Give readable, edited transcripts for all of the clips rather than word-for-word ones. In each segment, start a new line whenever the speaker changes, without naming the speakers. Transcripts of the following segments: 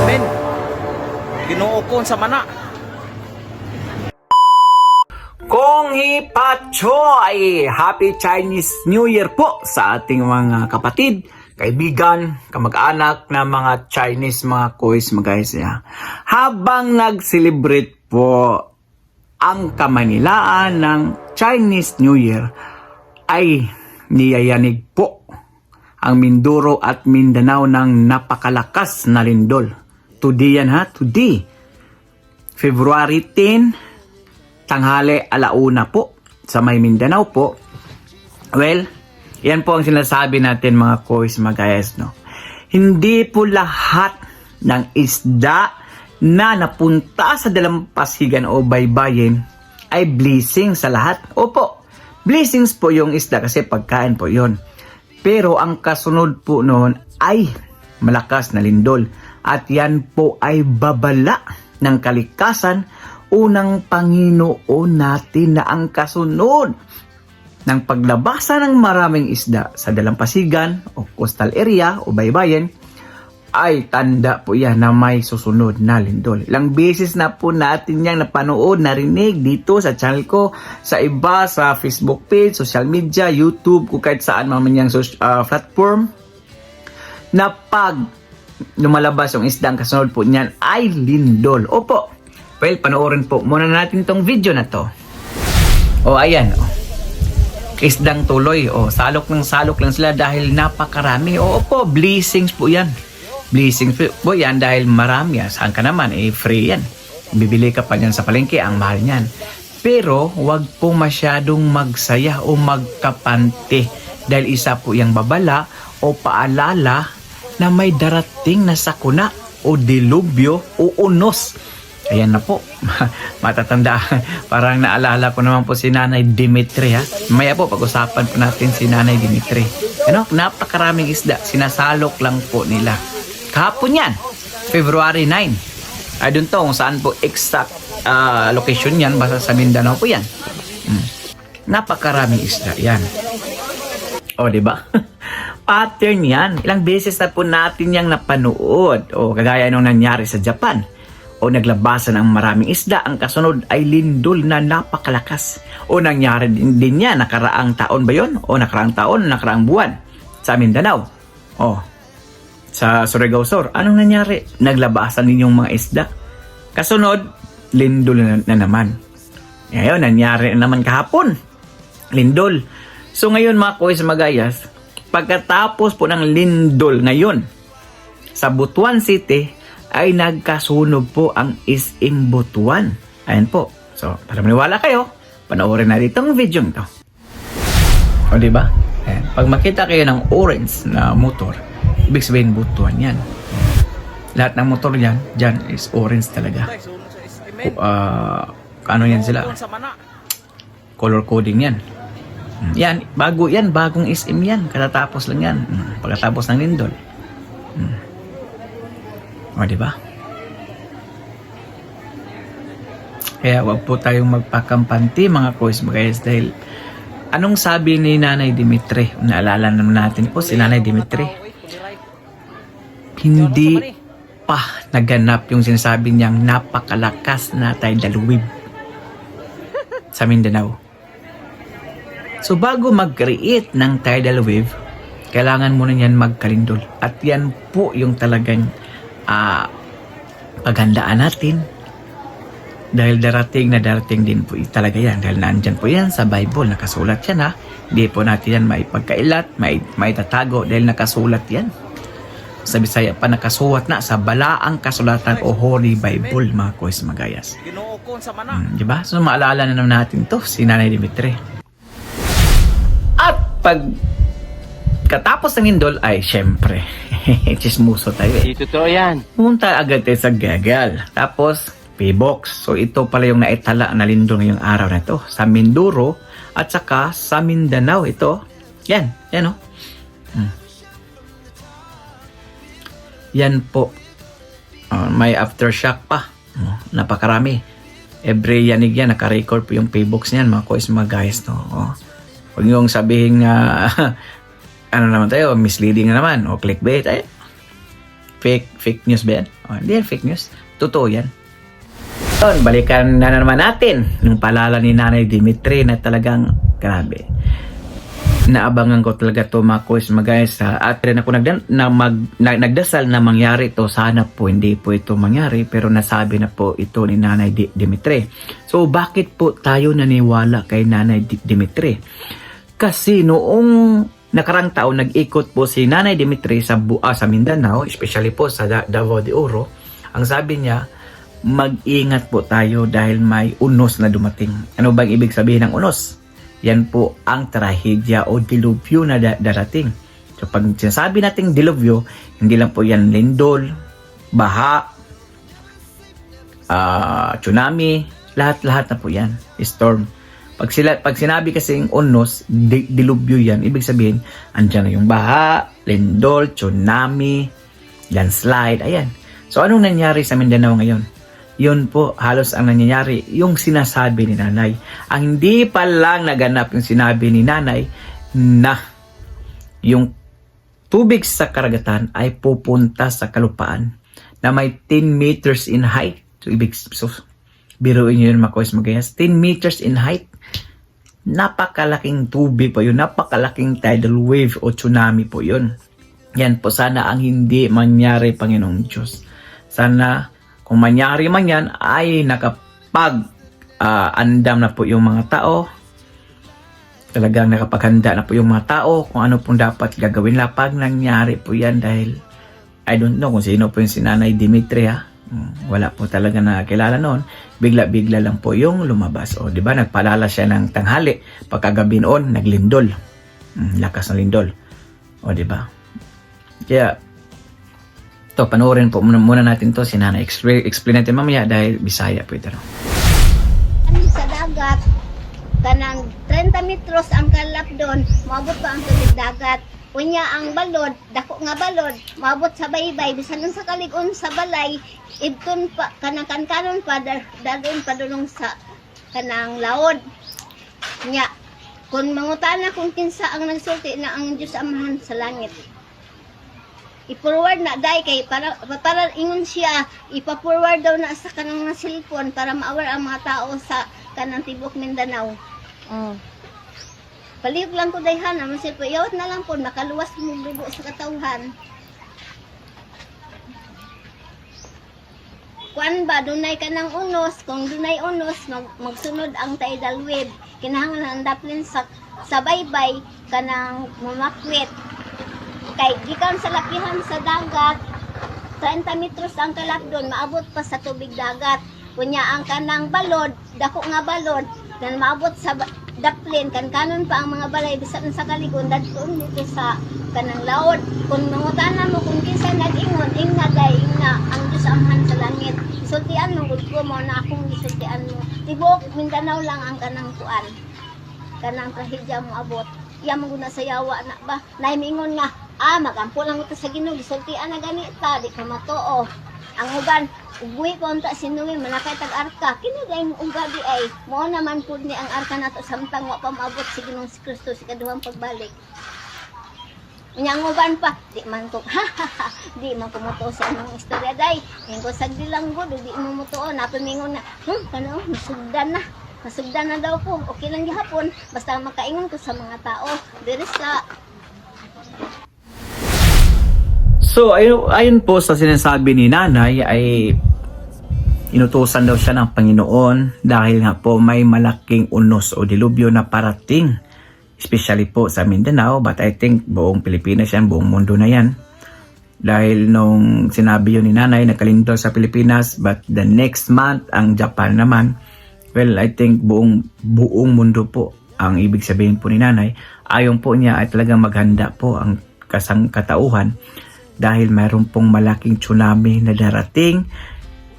Men, Ginoo ko sa mana. Kong Hipachoy! Happy Chinese New Year po sa ating mga kapatid, kaibigan, kamag-anak na mga Chinese, mga kois, mga guys. Habang nag-celebrate po ang kamanilaan ng Chinese New Year, ay niyayanig po ang Mindoro at Mindanao ng napakalakas na lindol. Today yan today. February 10, tanghali alauna po sa may Mindanao po. Well, yan po ang sinasabi natin mga kois, mga guys, no? Hindi po lahat ng isda na napunta sa dalampasigan o baybayin ay blessing sa lahat. Opo, blessings po yung isda kasi pagkain po yon. Pero ang kasunod po noon ay malakas na lindol. At yan po ay babala ng kalikasan unang Panginoon natin na ang kasunod ng paglabasa ng maraming isda sa dalampasigan o coastal area o baybayin ay tanda po yan na may susunod na lindol. Ilang beses na po natin yang napanood, narinig dito sa channel ko, sa iba, sa Facebook page, social media, YouTube, kung kahit saan man yung platform, na pag lumalabas yung isda, ang kasunod po niyan ay lindol. Opo. Well, panoorin po muna natin tong video na to. O, ayan. O. Isdang tuloy. O, salok lang sila dahil napakarami. O, opo, blessings po yan. Blessings po yan dahil marami. Saan ka naman? Free yan. Bibili ka pa yan sa palengke. Ang mahal niyan. Pero, wag po masyadong magsaya o magkapante. Dahil isa po yung babala o paalala na may darating na sakuna o dilubyo o unos. Ayan na po, matatanda. Parang naalala ko naman po si Nanay Dimitri. Maya po, pag-usapan po natin si Nanay Dimitri. Ano, napakaraming isda, sinasalok lang po nila. Kahapon yan, February 9. Ay doon to, kung saan po exact location yan, basta sa Mindanao po yan. Napakaraming isda, yan. O, diba? Pattern yan. Ilang beses na po natin yung napanood. O, kagaya nung nangyari sa Japan. O naglabasan ng maraming isda, ang kasunod ay lindol na napakalakas. O nangyari din yan, nakaraang taon ba yun? O nakaraang taon, nakaraang buwan sa Mindanao. O, sa Surigao Sur, anong nangyari? Naglabasan din yung mga isda. Kasunod, lindol na naman. Ngayon, nangyari na naman kahapon. Lindol. So ngayon mga kois, magayas, pagkatapos po ng lindol ngayon, sa Butuan City, ay nagkasunog po ang SM Butuan. Ayan po. So, para maniwala kayo, panoorin na ditong video nito. O, diba? Ayan. Pag makita kayo ng orange na motor, ibig sabihin Butuan yan. Lahat ng motor yan, dyan is orange talaga. Ano yan sila? Color coding yan. Yan, bagong SM yan. Katatapos lang yan. Pagkatapos ng lindol. O, diba? Kaya wag po tayong magpakampante mga kois, mga guys, dahil anong sabi ni Nanay Dimitri? Naalala naman natin po si Nanay Dimitri. Hindi pa naganap yung sinasabi niyang napakalakas na tidal wave sa Mindanao. So bago mag-create ng tidal wave, kailangan muna yan magkalindol. At yan po yung talagang paghandaan natin dahil darating din po talaga yan dahil nandyan po yan sa Bible, nakasulat yan hindi po natin yan maipagkailat, maitatago dahil nakasulat yan sa Bisaya pa, nakasulat na sa balaang kasulatan o Holy Bible mga kois, magayas. Diba? So maalala na naman natin to si Nanay Dimitri. At pag katapos ng lindol ay syempre chismuso tayo
Totoo yan.
Punta agad tayo sa Gagal. Tapos, P-box. So, ito pala yung naitala na lindol ngayong araw na ito. Sa Mindoro at saka sa Mindanao. Ito. Yan. Yan, Yan po. May aftershock pa. Napakarami. Every yanig yan, naka-record po yung P-box niyan. Mga kois, mga guys, Huwag yung sabihin ano naman tayo, misleading na naman, o clickbait, fake news ba yan? Hindi yan fake news. Totoo yan. Balikan na naman natin yung paalala ni Nanay Dimitri na talagang grabe. Naabangan ko talaga to mga kuys mga guys. At rin ako nagdasal na mangyari to. Sana po hindi po ito mangyari, pero nasabi na po ito ni Nanay Dimitri. So bakit po tayo naniwala kay Nanay Dimitri? Kasi noong nakarang taon nag-ikot po si Nanay Dimitri sa Mindanao, especially po sa Davao de Oro. Ang sabi niya, mag-ingat po tayo dahil may unos na dumating. Ano bang ibig sabihin ng unos? Yan po ang trahedya o dilubyo na darating. So pag sinasabi nating dilubyo, hindi lang po yan lindol, baha, tsunami, lahat-lahat na po yan. Storm. Pag sinabi kasing unos, dilubyo yan, ibig sabihin, andyan na yung baha, lindol, tsunami, landslide, ayan. So anong nangyari sa Mindanao ngayon? Yun po halos ang nangyayari, yung sinasabi ni Nanay. Ang hindi pa lang naganap yung sinabi ni Nanay na yung tubig sa karagatan ay pupunta sa kalupaan na may 10 meters in height. So biruin nyo yun mga kuys magayas. 10 meters in height. Napakalaking tubig po yun. Napakalaking tidal wave o tsunami po yun. Yan po sana ang hindi mangyari, Panginoong Diyos. Sana kung mangyari man yan, ay andam na po yung mga tao. Talagang nakapaghanda na po yung mga tao kung ano pong dapat gagawin lang pag nangyari po yan. Dahil I don't know kung sino po yung si Nanay Dimitri ha. Wala po talaga nakakilala noon. Bigla-bigla lang po yung lumabas. O diba, nagpalala siya ng tanghali. Pagkagabi noon, naglindol. Lakas ng lindol. O diba? Kaya to, panoorin po muna natin to si Nanay. Explain natin mamaya dahil Bisaya po ito.
Sa dagat, kanang 30 metros ang kalap doon, maabot pa ang tubig dagat. Unya ang balod, dako nga balod, maabot sa baybay, bisan sa kaligon sa balay, ibton pa, kanang kankanon pa, dadon pa dulong sa kanang laod. Nya, kung mangutana kung kinsa ang nagsulti na ang Diyos Amahan sa langit. I-forward na dai kay para ingon siya, ipa-forward daw na sa kanang cellphone para ma-aware ang mga tao sa kanang tibok Mindanao. Palihog lang ko dayhan na masip yawat na lang po makaluwas mo dugo sa katawhan. Kuan ba dunay kanang unos, kung dunay unos magsunod ang tidal wave. Kinahanglan daplin sa baybay kanang mamakwit. Kay gikan sa lakihan sa dagat 30 metros ang kalap doon, maabot pa sa tubig dagat. Kunya ang kanang balod, dako nga balod, na maabot sa daplin, kanon pa ang mga balay, bisan sa kaligon, dadtoon dito sa kanang laod. Kung mangutana mo kung kinsa nag-ingon, ingna day, ingna, ang Diyos Amahan sa langit. Isultian mo, gud ko mo na akong isultian mo. Tibok, Mindanao lang ang kanang kuan. Kanang trahedya mo abot. Iya mo guna sa yawa na ba? Naimingon nga, magampo lang ito sa Ginoo, gisultian na ganita, di ka matoo. Ang uban, ubuhi ko unta sinuwi, manakay tag-arka, kinagay mo gabi ay, mo naman po ni ang arka nato samtang wa pa maabot si Ginoong si Kristo si kaduhang pagbalik. Unyang uban pa, di man ko, di man ko mutuo sa anong istorya day, yung ko sagdi lang ko, di mo mutuo, napamingon na, kano, masugdan na daw ko, okay lang gihapon, basta makaingon ko sa mga tao, diris sa.
So, ayun po sa sinasabi ni Nanay ay inutusan daw siya ng Panginoon dahil nga po may malaking unos o dilubyo na parating. Especially po sa Mindanao, but I think buong Pilipinas yan, buong mundo na yan. Dahil nung sinabi yun ni Nanay, nakalindol sa Pilipinas, but the next month, ang Japan naman, well, I think buong mundo po ang ibig sabihin po ni Nanay. Ayon po niya ay talagang maghanda po ang katauhan dahil mayroon pong malaking tsunami na darating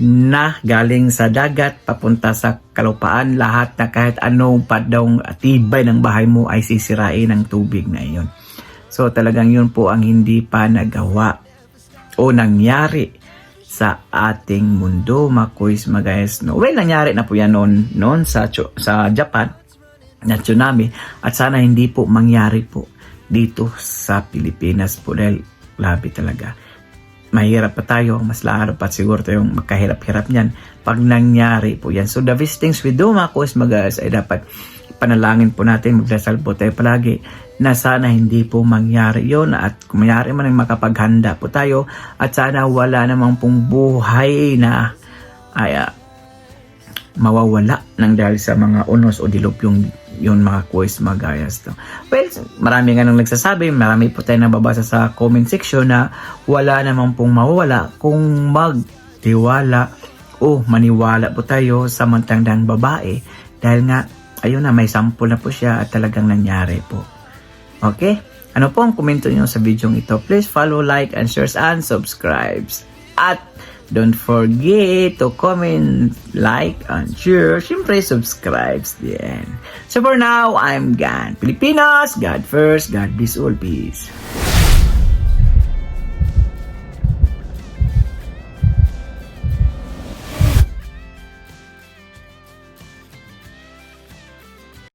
na galing sa dagat papunta sa kalupaan. Lahat na kahit anong padong tibay ng bahay mo ay sisirain ng tubig na iyon. So talagang yun po ang hindi pa nagawa o nangyari sa ating mundo, makuis guys. No? Well, nangyari na po yan noon sa Japan na tsunami at sana hindi po mangyari po dito sa Pilipinas po dahil grabe talaga. mahirap pa tayo, mas lalo pa siguro tayong magkahirap-hirap niyan pag nangyari po yan. So the best things we do mga kuis magas ay dapat panalangin po natin, magdasal po tayo palagi na sana hindi po mangyari yon, at kung mangyari man ay makapaghanda po tayo, at sana wala namang pong buhay na mawawala ng dahil sa mga unos o dilupyong yun mga kuis magayas to. Well, marami nga nang nagsasabi, marami po tayo nababasa sa comment section na wala namang pong mawawala kung magtiwala o maniwala po tayo sa matandang babae, dahil nga ayun na, may sample na po siya at talagang nangyari po. Okay? Ano po ang komento niyo sa video ito? Please follow, like, and share, and subscribe. At don't forget to comment, like, and share. Siyempre, subscribe din. So for now, I'm gone. Pilipinas, God first, God bless all. Peace.